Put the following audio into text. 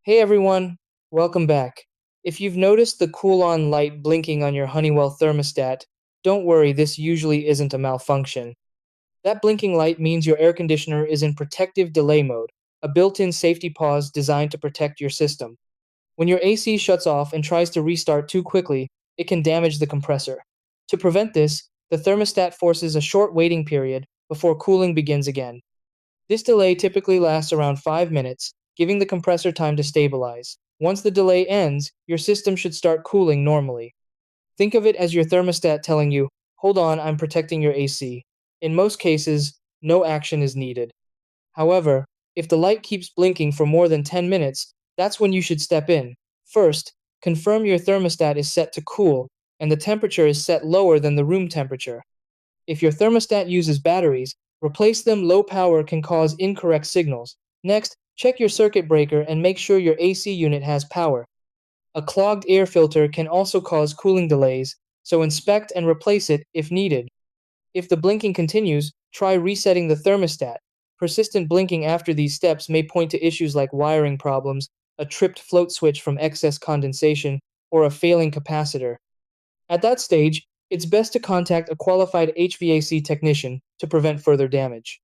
Hey everyone, welcome back. If you've noticed the cool on light blinking on your Honeywell thermostat, don't worry, this usually isn't a malfunction. That blinking light means your air conditioner is in protective delay mode, a built in safety pause designed to protect your system. When your AC shuts off and tries to restart too quickly, it can damage the compressor. To prevent this, the thermostat forces a short waiting period before cooling begins again. This delay typically lasts around 5 minutes, giving the compressor time to stabilize. Once the delay ends, your system should start cooling normally. Think of it as your thermostat telling you, hold on, I'm protecting your AC. In most cases, no action is needed. However, if the light keeps blinking for more than 10 minutes, that's when you should step in. First, confirm your thermostat is set to cool and the temperature is set lower than the room temperature. If your thermostat uses batteries, replace them. Low power can cause incorrect signals. Next, check your circuit breaker and make sure your AC unit has power. A clogged air filter can also cause cooling delays, so inspect and replace it if needed. If the blinking continues, try resetting the thermostat. Persistent blinking after these steps may point to issues like wiring problems, a tripped float switch from excess condensation, or a failing capacitor. At that stage, it's best to contact a qualified HVAC technician to prevent further damage.